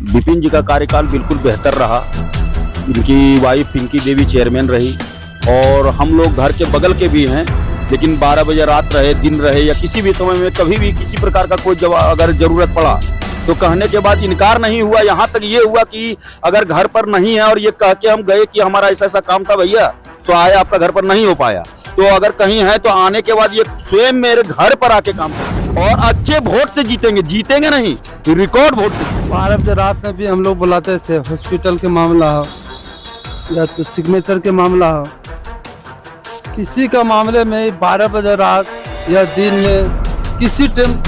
विपिन जी का कार्यकाल बिल्कुल बेहतर रहा। इनकी वाइफ पिंकी देवी चेयरमैन रही और हम लोग घर के बगल के भी हैं, लेकिन 12 बजे रात रहे, दिन रहे या किसी भी समय में कभी भी किसी प्रकार का कोई अगर ज़रूरत पड़ा तो कहने के बाद इनकार नहीं हुआ। यहाँ तक ये हुआ कि अगर घर पर नहीं है और ये कह के हम गए कि हमारा ऐसा ऐसा काम था भैया, तो आया, आपका घर पर नहीं हो पाया, तो अगर कहीं है तो आने के बाद ये स्वयं मेरे घर पर आके काम करते और अच्छे वोट से जीतेंगे नहीं, रिकॉर्ड वोट से। 12 बजे रात में भी हम लोग बुलाते थे, हॉस्पिटल के मामला हो या तो सिग्नेचर के मामला हो, किसी का मामले में 12 बजे रात या दिन में किसी टाइम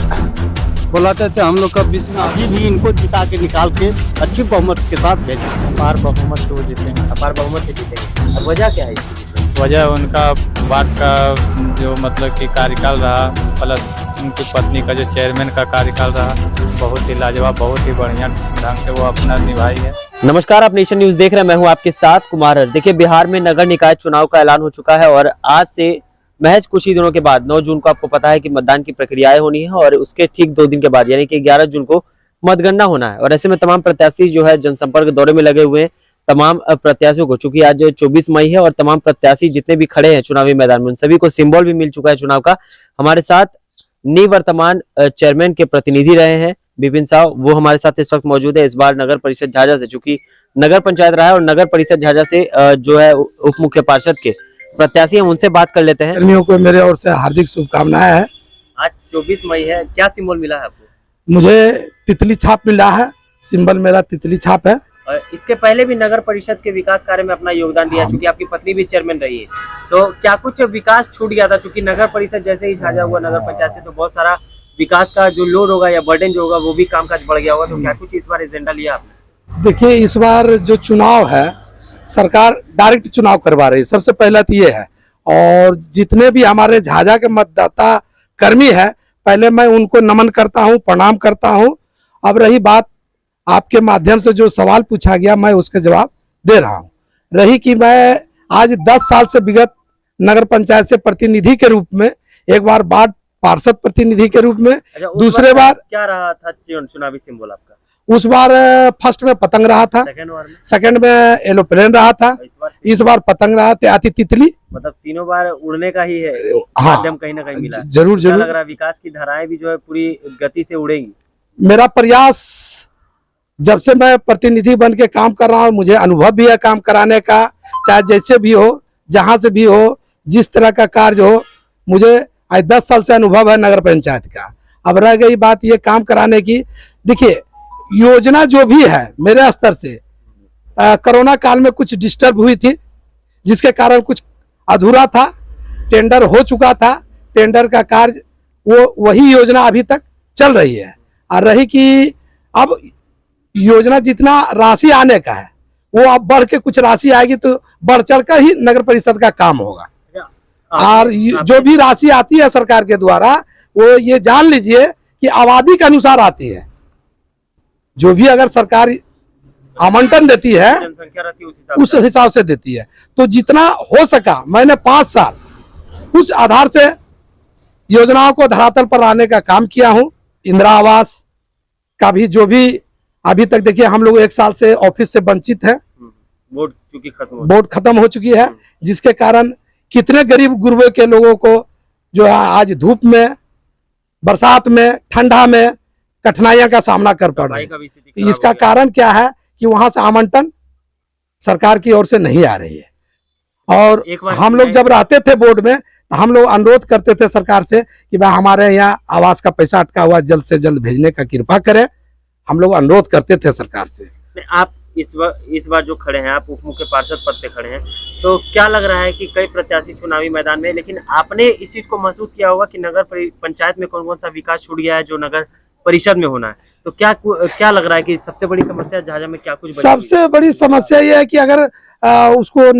बुलाते थे हम लोग का बीच में। अभी भी इनको जिता के निकाल के अच्छी बहुमत के साथ भेजें। अपार बहुमत से वो जीतेंगे। अपार बहुमत से जीतेंगे। अब वजह क्या है इसकी? वजह उनका वार्ड का जो मतलब कि कार्यकाल रहा, प्लस उनकी पत्नी का जो चेयरमैन का कार्यकाल रहा, बहुत ही लाजवाब, बहुत ही बढ़िया ढंग से वो अपना निभाई है। नमस्कार, आप नेशन न्यूज देख रहे हैं। मैं हूं आपके साथ कुमार हर्ष। देखिए, बिहार में नगर निकाय चुनाव का ऐलान हो चुका है और आज से महज कुछ ही दिनों के बाद 9 जून को आपको पता है कि मतदान की प्रक्रियाएं होनी है और उसके ठीक 2 दिन के बाद यानी कि 11 जून को मतगणना होना है। और ऐसे में तमाम प्रत्याशी जो है जनसंपर्क दौरे में लगे हुए हैं। तमाम प्रत्याशियों को, चूंकि आज 24 मई है और तमाम प्रत्याशी जितने भी खड़े हैं चुनावी मैदान में, उन सभी को सिंबल भी मिल चुका है चुनाव का। हमारे साथ निवर्तमान चेयरमैन के प्रतिनिधि रहे हैं विपिन साहब, वो हमारे साथ इस वक्त मौजूद है। इस बार नगर परिषद झाझा से, चूंकि नगर पंचायत रहा है और नगर परिषद झाझा से जो है उप मुख्य पार्षद के प्रत्याशी, हम उनसे बात कर लेते हैं। कर्मियों को मेरे ओर से हार्दिक शुभकामनाएं हैं। आज 24 मई है, क्या सिंबल मिला है आपको? मुझे तितली छाप मिला है, सिंबल मेरा तितली छाप है। और इसके पहले भी नगर परिषद के विकास कार्य में अपना योगदान दिया, क्योंकि आपकी पत्नी भी चेयरमैन रही है, तो क्या कुछ विकास छूट गया था? क्योंकि नगर परिषद जैसे ही झाझा हुआ नगर पंचायत से, तो बहुत सारा विकास का जो लोड होगा या बर्डन जो होगा वो भी कामकाज बढ़ गया होगा, तो क्या कुछ इस बार एजेंडा लिया आपने? देखिए, इस बार जो चुनाव है सरकार डायरेक्ट चुनाव करवा रही है, सबसे पहला तो ये है। और जितने भी हमारे झाझा के मतदाता कर्मी है, पहले मैं उनको नमन करता हूं, प्रणाम करता हूं। अब रही बात आपके माध्यम से जो सवाल पूछा गया, मैं उसका जवाब दे रहा हूं। रही कि मैं आज 10 साल से विगत नगर पंचायत से प्रतिनिधि के रूप में, एक बार वार्ड पार्षद प्रतिनिधि के रूप में, दूसरे बार क्या रहा था चुनावी सिंबल आपका? उस बार फर्स्ट में पतंग रहा था, सेकंड में एरोप्लेन रहा था, इस बार पतंग रहा था, आती तितली। मतलब तीनों बार उड़ने का ही है माध्यम कहीं ना कहीं मिला। जरूर जरूर लग रहा है विकास की धाराएं भी जो है पूरी गति से उड़ेंगी। मेरा प्रयास, जब से मैं प्रतिनिधि बन के काम कर रहा हूँ, मुझे अनुभव भी है काम कराने का, चाहे जैसे भी हो, जहां से भी हो, जिस तरह का कार्य हो, मुझे आज 10 साल से अनुभव है नगर पंचायत का। अब रह गई बात ये काम कराने की। देखिए, योजना जो भी है मेरे स्तर से, कोरोना काल में कुछ डिस्टर्ब हुई थी, जिसके कारण कुछ अधूरा था। टेंडर हो चुका था, टेंडर का कार्य वो वही योजना अभी तक चल रही है। और रही कि अब योजना जितना राशि आने का है, वो अब बढ़ के कुछ राशि आएगी तो बढ़ चढ़ कर ही नगर परिषद का काम होगा। और जो भी राशि आती है सरकार के द्वारा, वो ये जान लीजिए कि आबादी के अनुसार आती है। जो भी अगर सरकार आवंटन देती है उस हिसाब से देती है। तो जितना हो सका मैंने 5 साल उस आधार से योजनाओं को धरातल पर लाने का काम किया हूं। इंदिरा आवास का भी जो भी अभी तक, देखिए हम लोग 1 साल से ऑफिस से वंचित हैं, बोर्ड खत्म हो चुकी है, जिसके कारण कितने गरीब गुरबे के लोगों को जो है आज धूप में, बरसात में, ठंडा में कठिनाइयों का सामना कर पड़ रहा है। इसका कारण क्या है कि वहां से आवंटन सरकार की ओर से नहीं आ रही है। और हम लोग जब रहते थे बोर्ड में, तो हम लोग अनुरोध करते थे सरकार से कि भाई हमारे यहाँ आवास का पैसा अटका हुआ, जल्द से जल्द भेजने का कृपा करें। हम लोग अनुरोध करते थे सरकार से। आप इस बार जो खड़े हैं, आप उप मुख्य पार्षद पद पे खड़े हैं, तो क्या लग रहा है कि कई प्रत्याशी चुनावी मैदान में, लेकिन आपने इस चीज को महसूस किया होगा कि नगर पंचायत में कौन कौन सा विकास छूट गया है जो नगर परिषद में होना है? तो क्या लग रहा है कि सबसे बड़ी समस्या झाझा में क्या कुछ? सबसे बड़ी समस्या ये है कि अगर उसको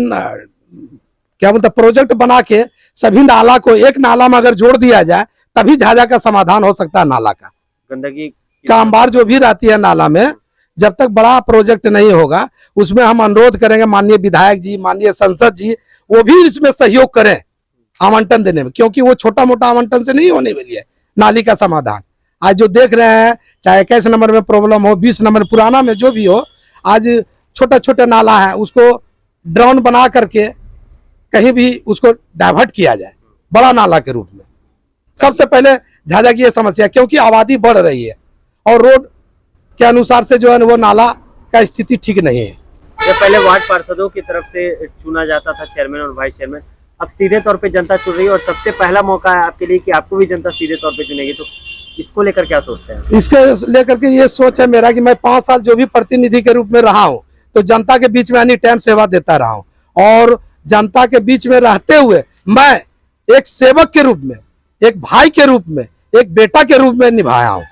क्या बोलते प्रोजेक्ट बना के सभी नाला को एक नाला में अगर जोड़ दिया जाए, तभी झाझा का समाधान हो सकता है। नाला का गंदगी का अंबार जो भी रहती है नाला में, जब तक बड़ा प्रोजेक्ट नहीं होगा, उसमें हम अनुरोध करेंगे माननीय विधायक जी, माननीय सांसद जी, वो भी इसमें सहयोग करें आवंटन देने में, क्योंकि वो छोटा मोटा आवंटन से नहीं होने वाली है नाली का समाधान। आज जो देख रहे हैं, चाहे 21 नंबर में प्रॉब्लम हो, 20 नंबर पुराना में जो भी हो, आज छोटा छोटा नाला है उसको ड्रोन बना करके कहीं भी उसको डाइवर्ट किया जाए बड़ा नाला के रूप में। सबसे पहले झाझा की ये समस्या, क्योंकि आबादी बढ़ रही है और रोड के अनुसार से जो है वो नाला का स्थिति ठीक नहीं है। ये पहले वार्ड पार्षदों की तरफ से चुना जाता था चेयरमैन और वाइस चेयरमैन, अब सीधे तौर पे जनता चुन रही है और सबसे पहला मौका है आपके लिए कि आपको भी जनता सीधे तौर पे चुनेगी, तो इसको लेकर क्या सोचते हैं? इसके लेकर के ये सोच है मेरा कि मैं 5 साल जो भी प्रतिनिधि के रूप में रहा हूँ तो जनता के बीच में एनी टाइम सेवा देता रहा हूँ और जनता के बीच में रहते हुए मैं एक सेवक के रूप में, एक भाई के रूप में, एक बेटा के रूप में निभाया हूँ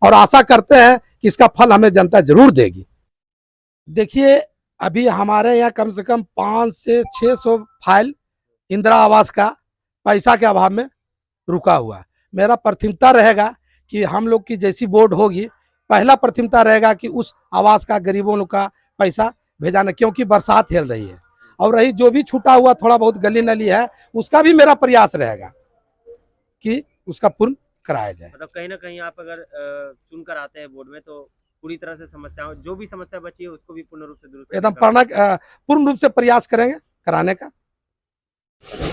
और आशा करते हैं कि इसका फल हमें जनता जरूर देगी। देखिए, अभी हमारे यहाँ कम से कम 500 से 600 फाइल इंदिरा आवास का पैसा के अभाव में रुका हुआ है। मेरा प्राथमिकता रहेगा कि हम लोग की जैसी बोर्ड होगी, पहला प्राथमिकता रहेगा कि उस आवास का गरीबों लोग का पैसा भेजाना, क्योंकि बरसात हेल रही है और रही जो भी छूटा हुआ थोड़ा बहुत गली नली है उसका भी मेरा प्रयास रहेगा कि उसका पूर्ण कराया जाए। मतलब कहीं ना कहीं आप अगर चुन कर आते हैं बोर्ड में तो पूरी तरह से समस्याओं, जो भी समस्या बची है उसको भी पूर्ण रूप से दुरुस्त एकदम करने का- पूर्ण रूप से प्रयास करेंगे कराने का।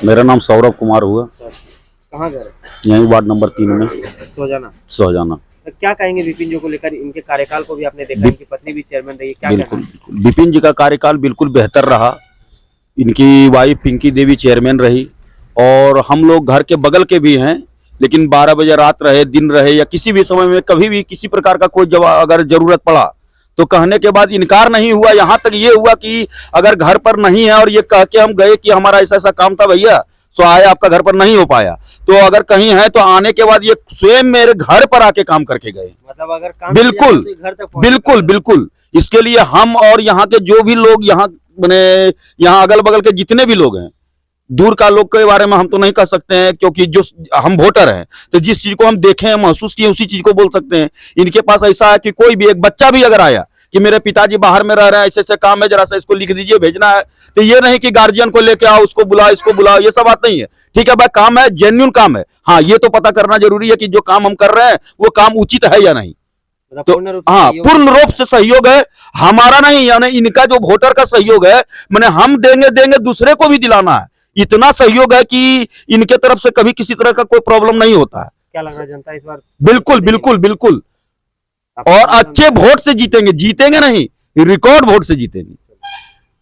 मेरा नाम सौरभ कुमार हुआ, कहाँ घर है? यहीं वार्ड नंबर 3 में सोजाना। सोहजाना। तो क्या कहेंगे विपिन जी को लेकर? इनके कार्यकाल को भी आपने देखा, इनकी पत्नी भी चेयरमैन रही है, क्या बिल्कुल कहना? विपिन जी का कार्यकाल बिल्कुल बेहतर रहा। इनकी वाइफ पिंकी देवी चेयरमैन रही और हम लोग घर के बगल के भी हैं, लेकिन 12 बजे रात रहे, दिन रहे या किसी भी समय में कभी भी किसी प्रकार का कोई जवाब अगर जरूरत पड़ा तो कहने के बाद इनकार नहीं हुआ। यहाँ तक ये हुआ कि अगर घर पर नहीं है और ये कह के हम गए कि हमारा ऐसा ऐसा काम था भैया, सो आए, आपका घर पर नहीं हो पाया, तो अगर कहीं है तो आने के बाद ये स्वयं मेरे घर पर आके काम करके गए। मतलब अगर काम बिल्कुल, किया जाए तो घर तक पहुंच बिल्कुल सकता है। बिल्कुल। इसके लिए हम और यहाँ के जो भी लोग यहाँ मैंने यहाँ अगल बगल के जितने भी लोग हैं, दूर का लोग के बारे में हम तो नहीं कह सकते हैं क्योंकि जो हम वोटर हैं तो जिस चीज को हम देखें महसूस किए उसी चीज को बोल सकते हैं। इनके पास ऐसा है कि कोई भी एक बच्चा भी अगर आया कि मेरे पिताजी बाहर में रह रहे हैं, ऐसे ऐसे काम है, जरा सा इसको लिख दीजिए, भेजना है, तो ये नहीं कि गार्जियन को लेके आओ, उसको बुलाओ, इसको बुलाओ, ये सब बात नहीं है। ठीक है भाई, काम है, जेन्युइन काम है। हाँ, ये तो पता करना जरूरी है कि जो काम हम कर रहे हैं वो काम उचित है या नहीं। मतलब तो पूर्ण रूप से हाँ, सहयोग पूर्ण रूप से सहयोग है हमारा, नहीं यानी इनका जो वोटर का सहयोग है, मैंने हम देंगे दूसरे को भी दिलाना है। इतना सहयोग है कि इनके तरफ से कभी किसी तरह का कोई प्रॉब्लम नहीं होता है। क्या लग रहा है जनता इस बार? बिल्कुल बिल्कुल बिल्कुल, आपका और नाम- अच्छे वोट से जीतेंगे नहीं, रिकॉर्ड वोट से जीतेंगे।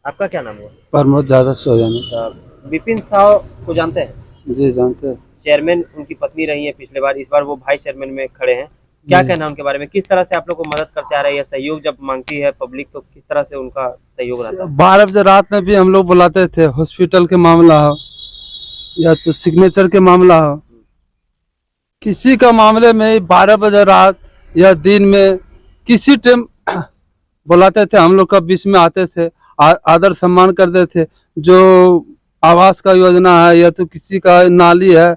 आपका क्या नाम हुआ? प्रमोद ज्यादा सोजाना। विपिन साव को जानते हैं? जी जानते हैं। चेयरमैन उनकी पत्नी रही है पिछले बार, इस बार वो भाई चेयरमैन में खड़े हैं। क्या कहना है उनके बारे में? किस तरह से आप लोग को मदद करते आ रहे हैं? सहयोग जब मांगती है पब्लिक तो किस तरह से उनका सहयोग रहता है? 12 बजे रात में भी हम लोग बुलाते थे, हॉस्पिटल के मामला हो या तो सिग्नेचर के मामला हो, किसी का मामले में 12 बजे रात या दिन में किसी टाइम बुलाते थे। हम लोग का बीच में आते थे, आदर सम्मान करते थे। जो आवास का योजना है या तो किसी का नाली है,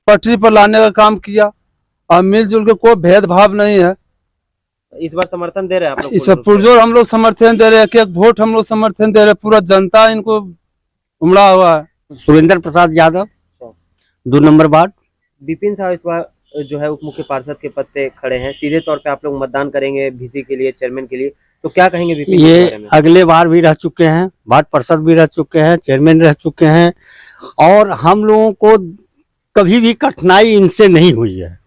पटरी पर लाने का काम किया और मिलजुल के कोई भेदभाव नहीं है। इस बार समर्थन दे रहे हैं आप लोग? इस पर पुरजोर हम लोग समर्थन दे रहे हैं, एक वोट हम लोग समर्थन दे रहे हैं, पूरा जनता इनको उमड़ा हुआ है। Surendra Prasad Yadav, 2 number ward. विपिन साहब इस बार जो है उप मुख्य पार्षद के पद पे खड़े हैं, सीधे तौर पे आप लोग मतदान करेंगे VC के लिए, चेयरमैन के लिए, तो क्या कहेंगे विपिन जी के बारे ये में? अगले बार भी रह चुके हैं, वार्ड पार्षद भी रह चुके हैं, चेयरमैन रह चुके हैं और हम लोगों को कभी भी कठिनाई इनसे नहीं हुई है।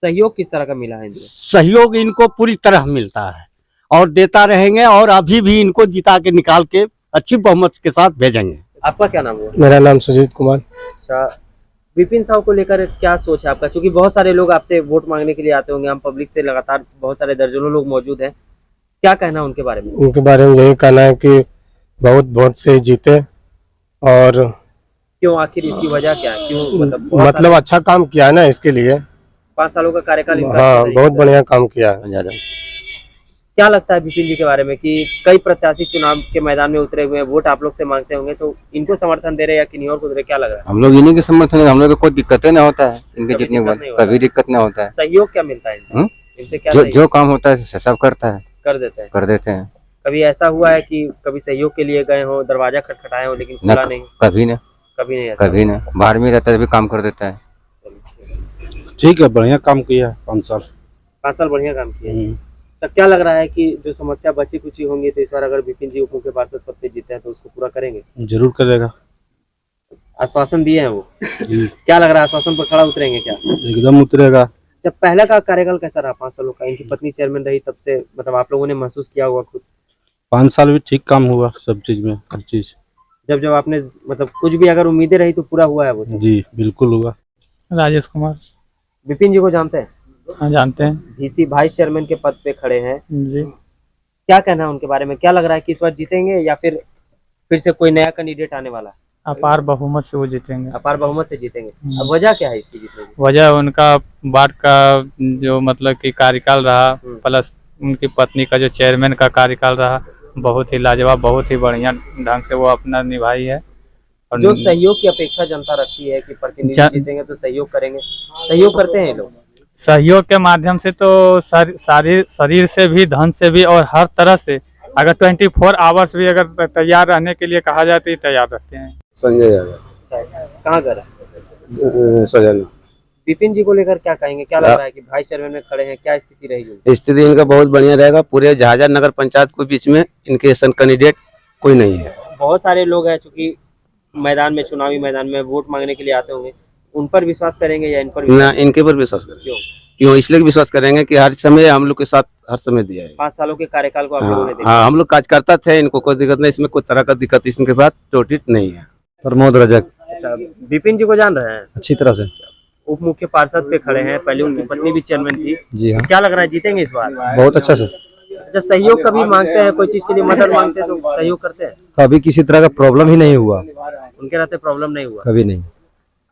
सहयोग किस तरह का मिला है इनसे? सहयोग इनको पूरी तरह मिलता है और देता रहेंगे और अभी भी इनको जिता के निकाल के अच्छी बहुमत के साथ भेजेंगे। आपका क्या नाम हुआ? मेरा नाम सुजीत कुमार। अच्छा, विपिन साहब को लेकर क्या सोच है आपका? क्योंकि बहुत सारे लोग आपसे वोट मांगने के लिए आते होंगे, हम पब्लिक से लगातार बहुत सारे दर्जनों लोग मौजूद हैं, क्या कहना है उनके बारे में? उनके बारे में यही कहना है कि बहुत वोट से जीते और क्यों, आखिर इसकी वजह क्या है? क्यों मतलब अच्छा काम किया है ना, इसके लिए। 5 सालों का कार्यकाल इनका हाँ, है। बहुत बढ़िया काम किया है। क्या लगता है विपिन जी के बारे में कि कई प्रत्याशी चुनाव के मैदान में उतरे हुए हैं, वोट आप लोग से मांगते होंगे, तो इनको समर्थन दे रहे हैं या किन्हीं और को दे रहे हैं? क्या लग रहा है? हम लोग इन्हीं के समर्थन, हम लोग को कोई दिक्कत नहीं होता है, इनके कभी जितने दिक्कत नहीं होता कभी दिक्कत नहीं होता है। सहयोग क्या मिलता है इनसे? इनसे क्या जो सहयोग काम होता है सब करता है, कर देते हैं? कर देते हैं। कभी ऐसा हुआ है कि कभी सहयोग के लिए गए हो, दरवाजा खटखटाए हो लेकिन खुला नहीं? कभी नहीं, कभी नहीं ऐसा? कभी नहीं। बाहर में रहता है भी काम कर देता है। ठीक है, बढ़िया काम किया है 5 साल। 5 साल बढ़िया काम किया। तो क्या लग रहा है कि जो समस्या बची कुची होंगी तो इस बार अगर विपिन जी उप मुख्य पार्षद पद पे जीते हैं तो उसको पूरा करेंगे? जरूर करेगा आश्वासन दिए हैं वो। जी, क्या लग रहा है, आश्वासन पर खड़ा उतरेंगे क्या? एकदम उतरेगा। जब पहला का कार्यकाल कैसा रहा 5 सालों का, इनकी पत्नी चेयरमैन रही तब से, मतलब आप लोगों ने महसूस किया होगा खुद? 5 साल भी ठीक काम हुआ सब चीज में, हर चीज। जब आपने मतलब कुछ भी अगर उम्मीदें रही तो पूरा हुआ है वो सब? जी बिल्कुल हुआ। राजेश कुमार। विपिन जी को जानते हैं? हाँ, जानते हैं VC वाइस चेयरमैन के पद पे खड़े हैं जी। क्या कहना है उनके बारे में? क्या लग रहा है कि इस बार जीतेंगे या फिर से कोई नया कैंडिडेट आने वाला है? अपार बहुमत से वो जीतेंगे। अपार बहुमत से जीतेंगे। अब वजह क्या है इसकी जीतने की? वजह उनका बाढ़ का जो मतलब कि कार्यकाल रहा, प्लस उनकी पत्नी का जो चेयरमैन का कार्यकाल रहा, बहुत ही लाजवाब, बहुत ही बढ़िया ढंग से वो अपना निभाई है। और जो सहयोग की अपेक्षा जनता रखती है कि प्रतिनिधि जीतेंगे तो सहयोग करेंगे, सहयोग करते हैं ये लोग? सहयोग के माध्यम से तो शरीर से भी, धन से भी, और हर तरह से अगर 24 आवर्स भी अगर तैयार रहने के लिए कहा जाए तो तैयार रहते हैं। संजय यादव। कहाँ घर है? सजना। विपिन जी को लेकर क्या कहेंगे? क्या लग रहा है कि भाई चेयरमैन में खड़े हैं, क्या स्थिति रहेगी? स्थिति इनका बहुत बढ़िया रहेगा। पूरे जहाजा नगर पंचायत के बीच में इनके ऐसा कैंडिडेट कोई नहीं है। बहुत सारे लोग हैं चूंकि मैदान में, चुनावी मैदान में वोट मांगने के लिए आते होंगे, उन पर विश्वास करेंगे या इन पर? ना, इनके पर विश्वास करेंगे। क्यों? इसलिए विश्वास करेंगे कि हर समय हम लोग के साथ हर समय दिया है। 5 सालों के कार्यकाल को आप लोगों ने देखा। हाँ, हम लोग कार्यकर्ता थे, इनको कोई दिक्कत नहीं, इसमें कोई तरह का दिक्कत इनके साथ चोटित नहीं है। प्रमोद रजक। अच्छा, विपिन जी को जान रहे हैं? अच्छी तरह से। उप मुख्य पार्षद पे खड़े हैं, पहले उनकी पत्नी भी चेयरमैन थी। जी हाँ, क्या लग रहा है जीतेंगे इस बार? बहुत अच्छा से। जब सहयोग कभी मांगते हैं, कोई चीज के लिए मदद मांगते हैं तो सहयोग करते हैं? कभी किसी तरह का प्रॉब्लम ही नहीं हुआ, उनके रहते प्रॉब्लम नहीं हुआ। कभी नहीं।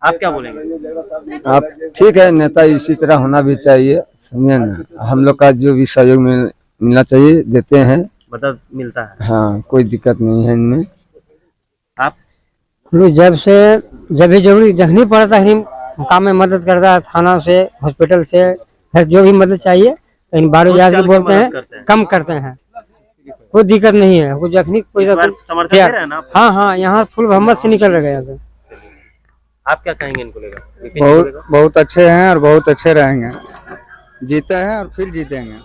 आप क्या बोलेंगे? आप ठीक है, नेता इसी तरह होना भी चाहिए, समझे ना। हम लोग का जो भी सहयोग मिलना चाहिए देते हैं, मदद मिलता है। हाँ, कोई दिक्कत नहीं है इनमें। आप? जब भी जरूरी जखनी पड़ता है काम में मदद करता है, थाना से, हॉस्पिटल से, जो भी मदद चाहिए इन बारो जाके बोलते हैं, कम करते हैं, कोई दिक्कत नहीं है। कुछ जखनी कोई समर्थन दे रहे हैं ना आप? हाँ, यहाँ फुल बहुमत से निकल रहे हैं। आप क्या कहेंगे इनको लेकर? बहुत अच्छे हैं और बहुत अच्छे रहेंगे, जीते हैं और फिर जीतेंगे।